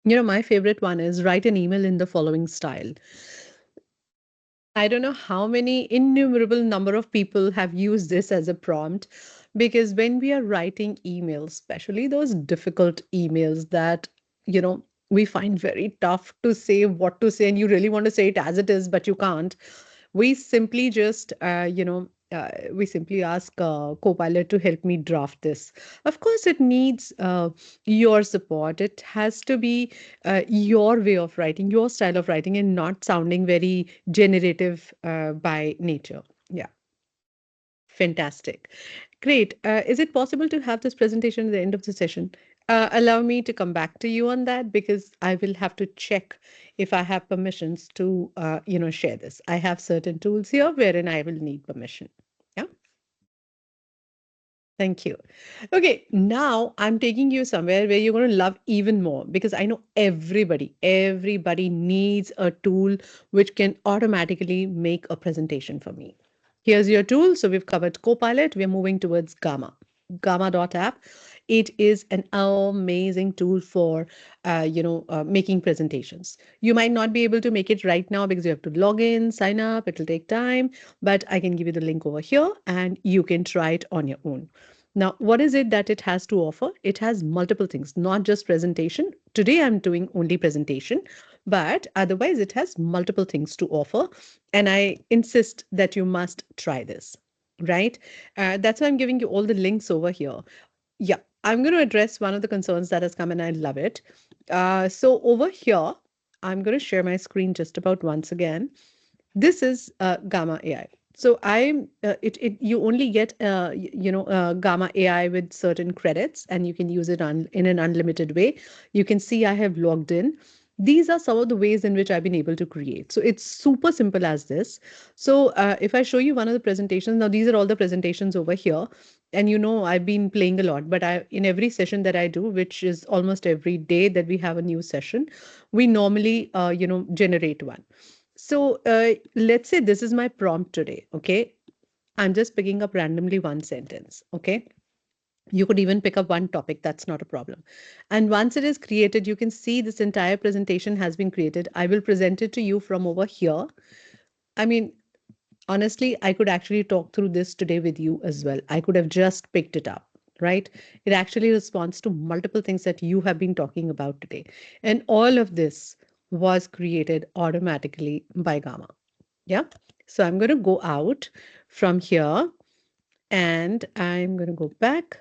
My favorite one is write an email in the following style. I don't know how many innumerable number of people have used this as a prompt, because when we are writing emails, especially those difficult emails that, we find very tough to say what to say, and you really want to say it as it is, but you can't. We simply just, we simply ask Copilot to help me draft this. Of course, it needs your support. It has to be your way of writing, your style of writing, and not sounding very generative by nature. Yeah, fantastic. Great. Is it possible to have this presentation at the end of the session? Allow me to come back to you on that, because I will have to check if I have permissions to, share this. I have certain tools here wherein I will need permission. Yeah. Thank you. Okay, now I'm taking you somewhere where you're going to love even more, because I know everybody needs a tool which can automatically make a presentation for me. Here's your tool. So we've covered Copilot. We're moving towards Gamma. Gamma.app. It is an amazing tool for, making presentations. You might not be able to make it right now because you have to log in, sign up. It'll take time, but I can give you the link over here and you can try it on your own. Now, what is it that it has to offer? It has multiple things, not just presentation. Today, I'm doing only presentation, but otherwise, it has multiple things to offer. And I insist that you must try this, right? That's why I'm giving you all the links over here. Yeah, I'm going to address one of the concerns that has come, and I love it. So over here, I'm going to share my screen just about once again. This is Gamma AI. So I'm it you only get Gamma AI with certain credits, and you can use it in an unlimited way. You can see I have logged in. These are some of the ways in which I've been able to create. So it's super simple as this. So if I show you one of the presentations, now these are all the presentations over here. And I've been playing a lot, but I in every session that I do, which is almost every day that we have a new session, we normally generate one. So let's say this is my prompt today. Okay. I'm just picking up randomly one sentence. Okay. You could even pick up one topic. That's not a problem. And once it is created, you can see this entire presentation has been created. I will present it to you from over here. I mean, honestly, I could actually talk through this today with you as well. I could have just picked it up, right? It actually responds to multiple things that you have been talking about today. And all of this was created automatically by Gamma. Yeah. So I'm going to go out from here and I'm going to go back.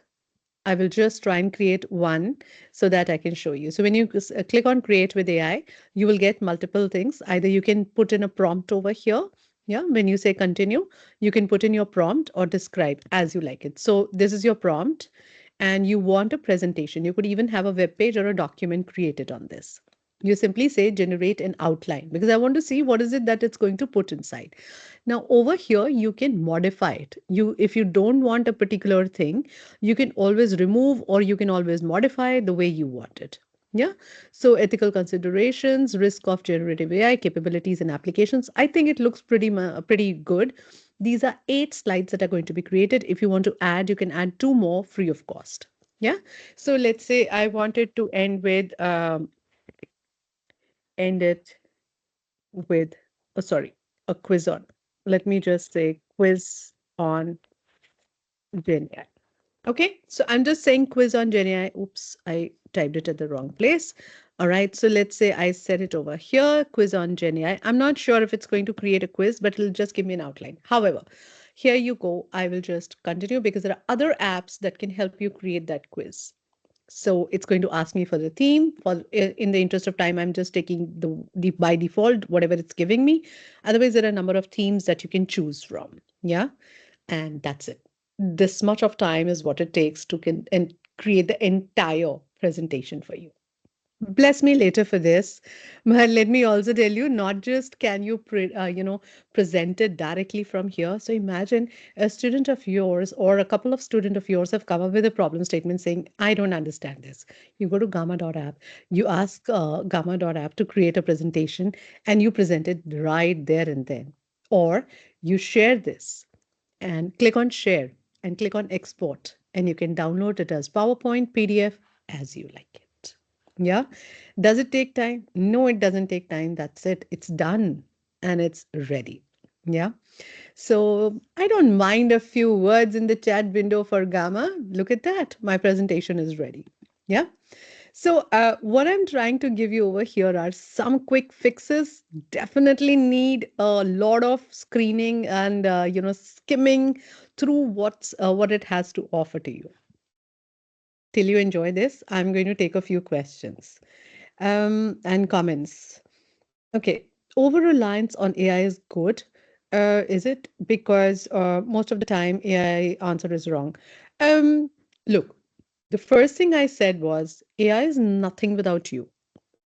I will just try and create one so that I can show you. So when you click on create with AI, you will get multiple things. Either you can put in a prompt over here. Yeah, when you say continue, you can put in your prompt or describe as you like it. So this is your prompt and you want a presentation. You could even have a web page or a document created on this. You simply say generate an outline, because I want to see what is it that it's going to put inside. Now over here, you can modify it. If you don't want a particular thing, you can always remove or you can always modify the way you want it. Yeah. So ethical considerations, risk of generative AI, capabilities and applications. I think it looks pretty good. These are 8 slides that are going to be created. If you want to add, you can add 2 more free of cost. Yeah. So let's say I wanted to end it with, oh, sorry, a quiz on. Let me just say quiz on Gen AI. Okay, so I'm just saying quiz on GenAI. Oops, I typed it at the wrong place. All right, so let's say I set it over here, quiz on GenAI. I'm not sure if it's going to create a quiz, but it'll just give me an outline. However, here you go. I will just continue because there are other apps that can help you create that quiz. So it's going to ask me for the theme. For in the interest of time, I'm just taking the by default whatever it's giving me. Otherwise, there are a number of themes that you can choose from. Yeah, and that's it. This much of time is what it takes to and create the entire presentation for you. Bless me later for this, but let me also tell you, not just can you present it directly from here. So imagine a student of yours or a couple of student of yours have come up with a problem statement saying, I don't understand this. You go to gamma.app, you ask gamma.app to create a presentation, and you present it right there and then. Or you share this and click on share and click on export, and you can download it as PowerPoint, PDF, as you like it. Yeah. Does it take time? No, it doesn't take time. That's it. It's done and it's ready. Yeah. So I don't mind a few words in the chat window for Gamma. Look at that. My presentation is ready. Yeah. So, what I'm trying to give you over here are some quick fixes. Definitely need a lot of screening and skimming through what it has to offer to you. Till you enjoy this, I'm going to take a few questions and comments. Okay, over reliance on AI is good. Is it? Because most of the time AI answer is wrong. Um, Look, the first thing I said was AI is nothing without you.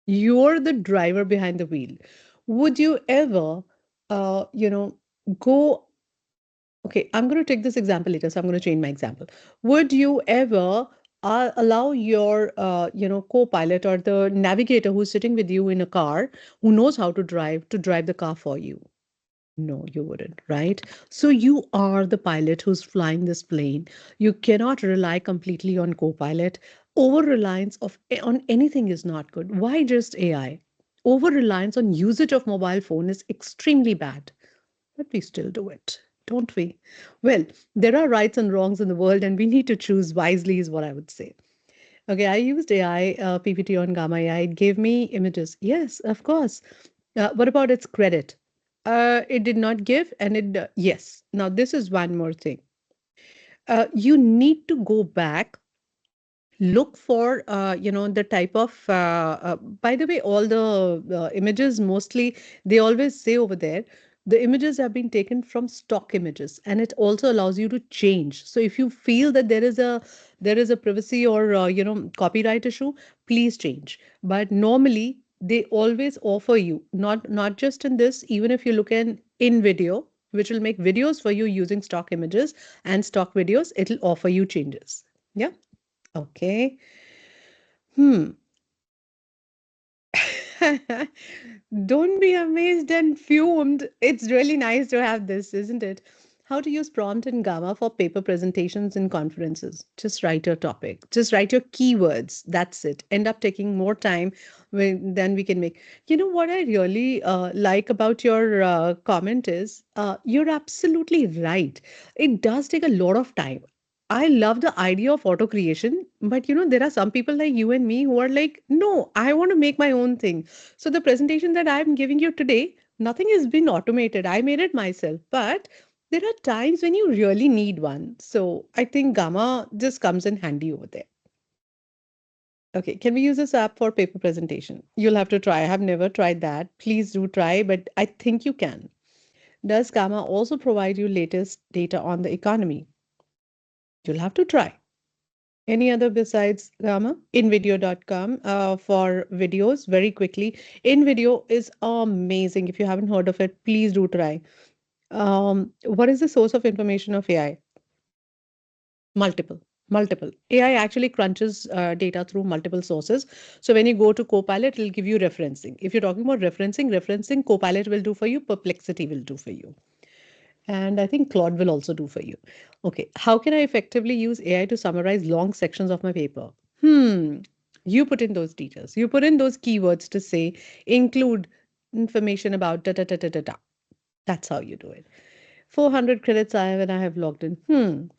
You're the driver behind the wheel. Would you ever, uh, you know, go? Okay, I'm going to take this example later, so I'm going to change my example. Would you ever allow your, co-pilot or the navigator who's sitting with you in a car, who knows how to drive the car for you? No, you wouldn't, right? So you are the pilot who's flying this plane. You cannot rely completely on co-pilot. Over reliance on anything is not good. Why just AI? Over reliance on usage of mobile phone is extremely bad, but we still do it, don't we? Well, there are rights and wrongs in the world, and we need to choose wisely, is what I would say. Okay, I used AI PPT on Gamma AI. It gave me images. Yes, of course. What about its credit? It did not give, and yes. Now, this is one more thing. You need to go back, look for the type of by the way, all the images, mostly they always say over there the images have been taken from stock images, and it also allows you to change. So if you feel that there is a privacy or copyright issue, please change. But normally they always offer you, not just in this, even if you look in video, which will make videos for you using stock images and stock videos, it'll offer you changes. Yeah. Okay. Hmm. Don't be amazed and fumed. It's really nice to have this, isn't it? How to use prompt in Gamma for paper presentations and conferences. Just write your topic. Just write your keywords. That's it. End up taking more time than we can make. You know what I really like about your comment is you're absolutely right. It does take a lot of time. I love the idea of auto creation, but there are some people like you and me who are like, no, I want to make my own thing. So the presentation that I'm giving you today, nothing has been automated. I made it myself, but there are times when you really need one. So I think Gamma just comes in handy over there. Okay, can we use this app for paper presentation? You'll have to try. I have never tried that. Please do try, but I think you can. Does Gamma also provide you latest data on the economy? You'll have to try. Any other besides Rama? InVideo.com for videos very quickly. InVideo is amazing. If you haven't heard of it, please do try. What is the source of information of AI? Multiple. Multiple. AI actually crunches data through multiple sources. So when you go to Copilot, it'll give you referencing. If you're talking about referencing Copilot will do for you, Perplexity will do for you. And I think Claude will also do for you. Okay, how can I effectively use AI to summarize long sections of my paper? You put in those details. You put in those keywords to say, include information about da da da da da da. That's how you do it. 400 credits I have and I have logged in.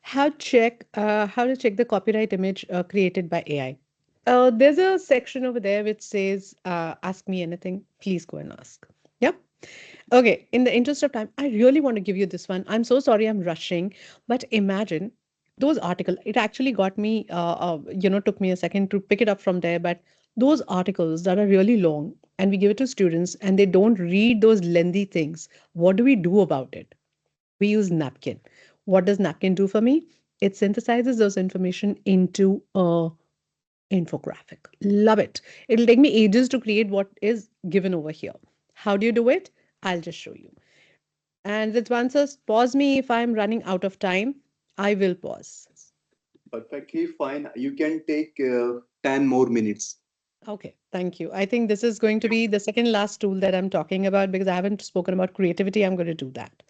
How to check the copyright image created by AI. There's a section over there which says, "Ask me anything." Please go and ask. Yep. Okay. In the interest of time, I really want to give you this one. I'm so sorry I'm rushing, but imagine those articles. It actually got me, took me a second to pick it up from there. But those articles that are really long, and we give it to students, and they don't read those lengthy things. What do we do about it? We use napkin. What does napkin do for me? It synthesizes those information into a infographic. Love it. It'll take me ages to create what is given over here. How do you do it? I'll just show you. And this one says, pause me if I'm running out of time. I will pause. Perfectly fine. You can take 10 more minutes. Okay, thank you. I think this is going to be the second last tool that I'm talking about because I haven't spoken about creativity. I'm going to do that.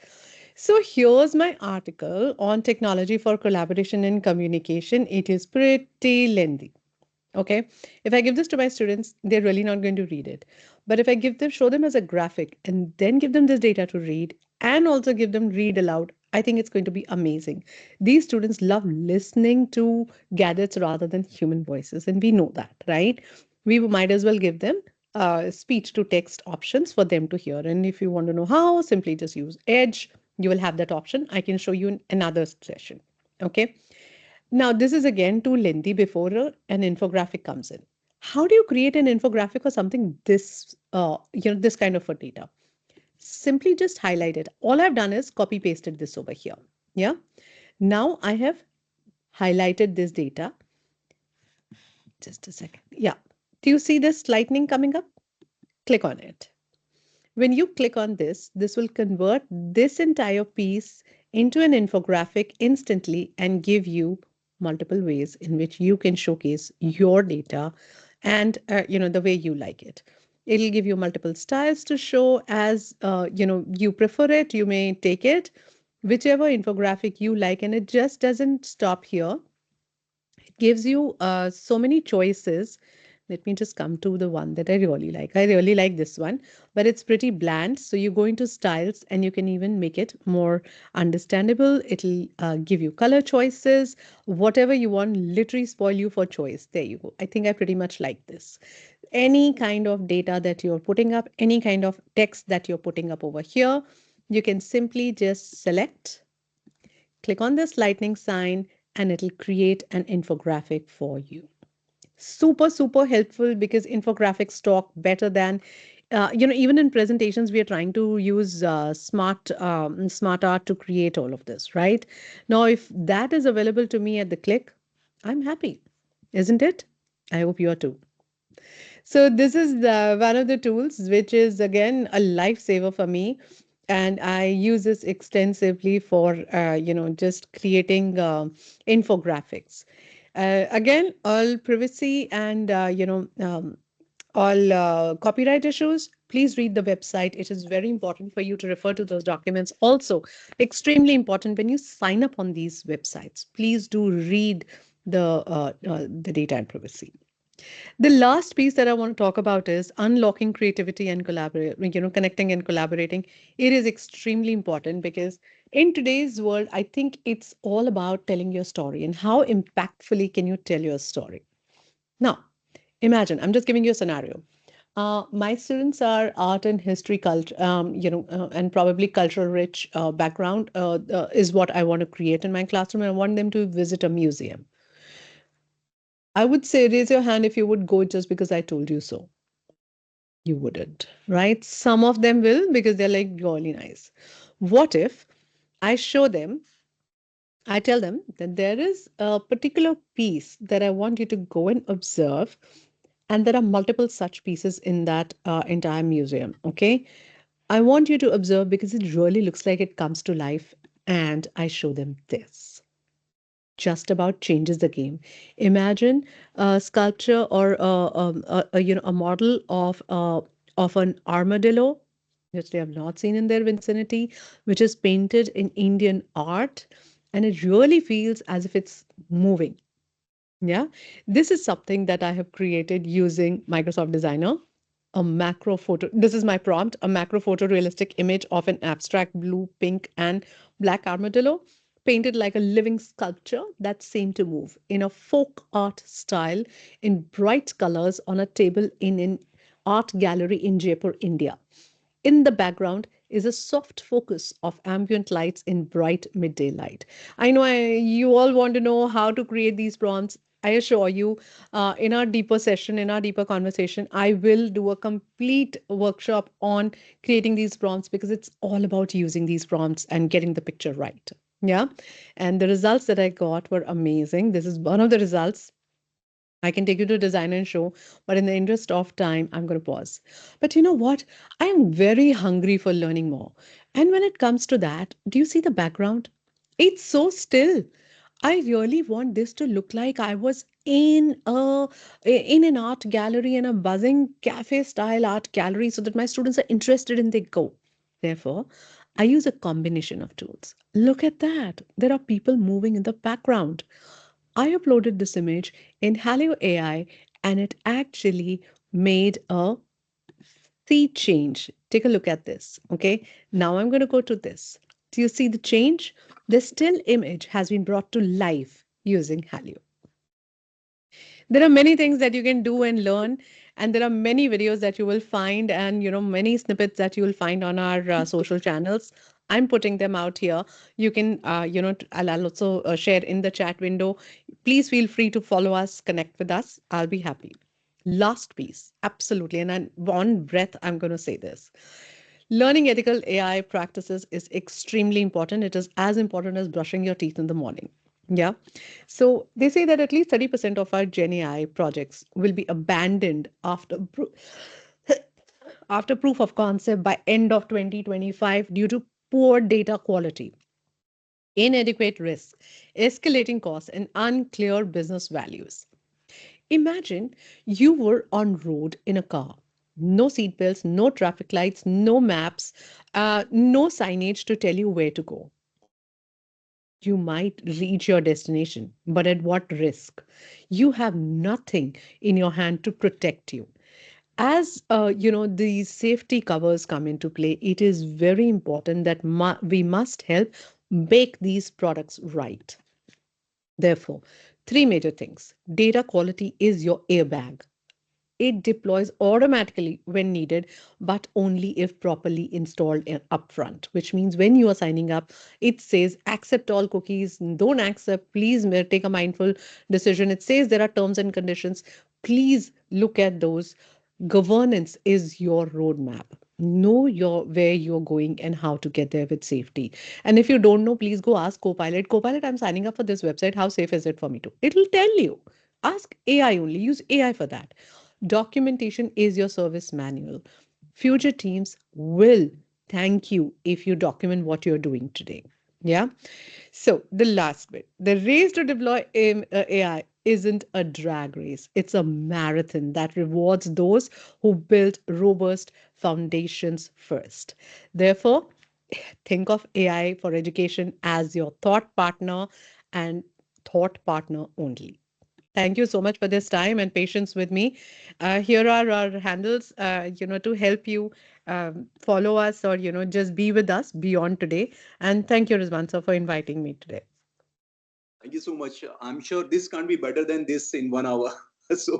So here's my article on technology for collaboration and communication. It is pretty lengthy. Okay. If I give this to my students, they're really not going to read it. But if I show them as a graphic and then give them this data to read and also give them read aloud, I think it's going to be amazing. These students love listening to gadgets rather than human voices. And we know that, right? We might as well give them speech to text options for them to hear. And if you want to know how, simply just use Edge. You will have that option. I can show you in another session. Okay. Now, this is again too lengthy before an infographic comes in. How do you create an infographic or something this kind of a data? Simply just highlight it. All I've done is copy pasted this over here. Yeah. Now I have highlighted this data. Just a second. Yeah. Do you see this lightning coming up? Click on it. When you click on this, this will convert this entire piece into an infographic instantly and give you multiple ways in which you can showcase your data and the way you like it. It'll give you multiple styles to show as you prefer it. You may take it whichever infographic you like, and it just doesn't stop here. It gives you so many choices. Let me just come to the one that I really like. I really like this one, but it's pretty bland. So you go into styles and you can even make it more understandable. It'll give you color choices, whatever you want, literally spoil you for choice. There you go. I think I pretty much like this. Any kind of data that you're putting up, any kind of text that you're putting up over here, you can simply just select, click on this lightning sign, and it'll create an infographic for you. Super helpful because infographics talk better than even in presentations we are trying to use smart art to create all of this, right? Now if that is available to me at the click, I'm happy, isn't it? I hope you are too. So this is one of the tools which is again a lifesaver for me, and I use this extensively for just creating infographics. Again, all privacy and all copyright issues. Please read the website. It is very important for you to refer to those documents. Also, extremely important when you sign up on these websites. Please do read the data and privacy. The last piece that I want to talk about is unlocking creativity and connecting and collaborating. It is extremely important because in today's world, I think it's all about telling your story and how impactfully can you tell your story. Now, imagine, I'm just giving you a scenario. My students are art and history culture, and probably cultural rich background is what I want to create in my classroom. I want them to visit a museum. I would say raise your hand if you would go just because I told you so. You wouldn't, right? Some of them will because they're like really nice. What if I show them, I tell them that there is a particular piece that I want you to go and observe, and there are multiple such pieces in that entire museum. Okay. I want you to observe because it really looks like it comes to life, and I show them this. Just about changes the game. Imagine a sculpture or a model of an armadillo, which they have not seen in their vicinity, which is painted in Indian art, and it really feels as if it's moving. Yeah, this is something that I have created using Microsoft Designer. A macro photo. This is my prompt: a macro photorealistic image of an abstract blue, pink, and black armadillo. painted like a living sculpture that seemed to move in a folk art style in bright colors on a table in an art gallery in Jaipur, India. In the background is a soft focus of ambient lights in bright midday light. I know you all want to know how to create these prompts. I assure you, in our deeper session, in our deeper conversation, I will do a complete workshop on creating these prompts because it's all about using these prompts and getting the picture right. Yeah. And the results that I got were amazing. This is one of the results. I can take you to design and show, but in the interest of time, I'm going to pause. But you know what? I am very hungry for learning more. And when it comes to that, do you see the background? It's so still. I really want this to look like I was in an art gallery, in a buzzing cafe style art gallery, so that my students are interested and they go. Therefore, I use a combination of tools. Look at that. There are people moving in the background. I uploaded this image in Halio AI and it actually made a sea change. Take a look at this. Okay. Now I'm going to go to this. Do you see the change? The still image has been brought to life using Halio. There are many things that you can do and learn, and there are many videos that you will find, and many snippets that you will find on our social channels. I'm putting them out here. You can I'll also share in the chat window. Please feel free to follow us, connect with us. I'll be happy. Last piece, absolutely, and on breath I'm going to say this. Learning ethical AI practices is extremely important. It is as important as brushing your teeth in the morning. Yeah. So they say that at least 30% of our Gen AI projects will be abandoned after proof of concept by end of 2025 due to poor data quality, inadequate risk, escalating costs, and unclear business values. Imagine you were on road in a car. No seat belts, no traffic lights, no maps, no signage to tell you where to go. You might reach your destination, but at what risk? You have nothing in your hand to protect you. As these safety covers come into play, it is very important that we must help make these products right. Therefore, three major things. Data quality is your airbag. It deploys automatically when needed, but only if properly installed upfront, which means when you are signing up, it says accept all cookies, don't accept, please take a mindful decision. It says there are terms and conditions. Please look at those. Governance is your roadmap. Know where you're going and how to get there with safety. And if you don't know, please go ask Copilot. Copilot, I'm signing up for this website. How safe is it for me to? It'll tell you. Ask AI only. Use AI for that. Documentation is your service manual. Future teams will thank you if you document what you're doing today. Yeah. So the last bit, the race to deploy AI isn't a drag race. It's a marathon that rewards those who build robust foundations first. Therefore, think of AI for education as your thought partner and thought partner only. Thank you so much for this time and patience with me. Here are our handles, to help you follow us or, just be with us beyond today. And thank you, Rizwan, for inviting me today. Thank you so much. I'm sure this can't be better than this in 1 hour. So,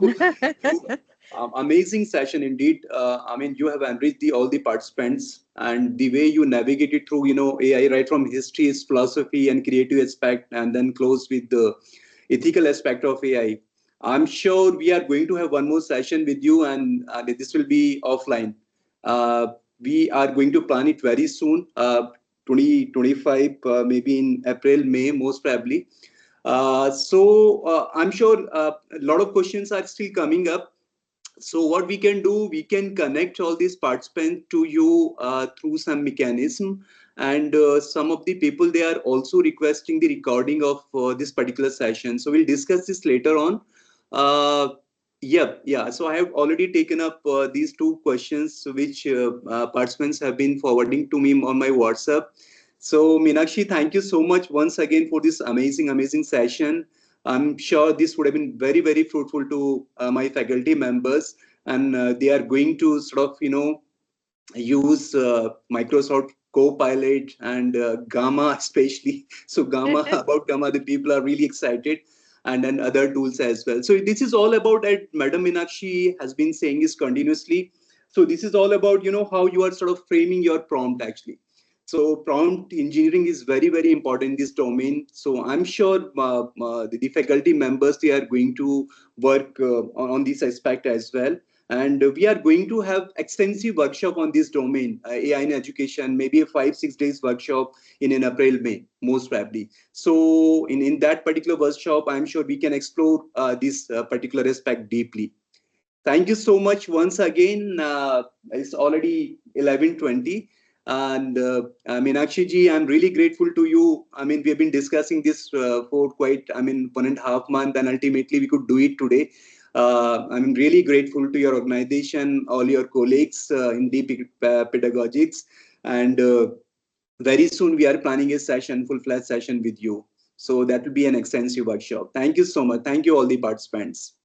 amazing session indeed. I mean, you have enriched all the participants and the way you navigated through, AI right from history, its philosophy and creative aspect, and then close with the ethical aspect of AI. I'm sure we are going to have one more session with you, and this will be offline. Uh, we are going to plan it very soon, 2025, maybe in April, May, most probably. So I'm sure a lot of questions are still coming up. So what we can do, we can connect all these participants to you through some mechanism. And some of the people, they are also requesting the recording of this particular session. So we'll discuss this later on. Yeah. So I have already taken up these two questions which participants have been forwarding to me on my WhatsApp. So Meenakshi, thank you so much once again for this amazing session. I'm sure this would have been very fruitful to my faculty members, and they are going to sort of use Microsoft Copilot, and Gamma especially. So Gamma, about Gamma, the people are really excited, and then other tools as well. So this is all about, as Madam Meenakshi has been saying, is continuously. So this is all about, how you are sort of framing your prompt actually. So prompt engineering is very, very important in this domain. So I'm sure the faculty members, they are going to work on this aspect as well. And we are going to have extensive workshop on this domain, AI in education, maybe a 5-6 days workshop in April, May, most probably. So in that particular workshop, I'm sure we can explore this particular aspect deeply. Thank you so much once again. It's already 11:20. And Meenakshi ji, I'm really grateful to you. I mean, we have been discussing this for quite, 1.5 months, and ultimately we could do it today. I'm really grateful to your organization, all your colleagues in deep pedagogics. And very soon we are planning a session, full-fledged session with you. So that will be an extensive workshop. Thank you so much. Thank you, all the participants.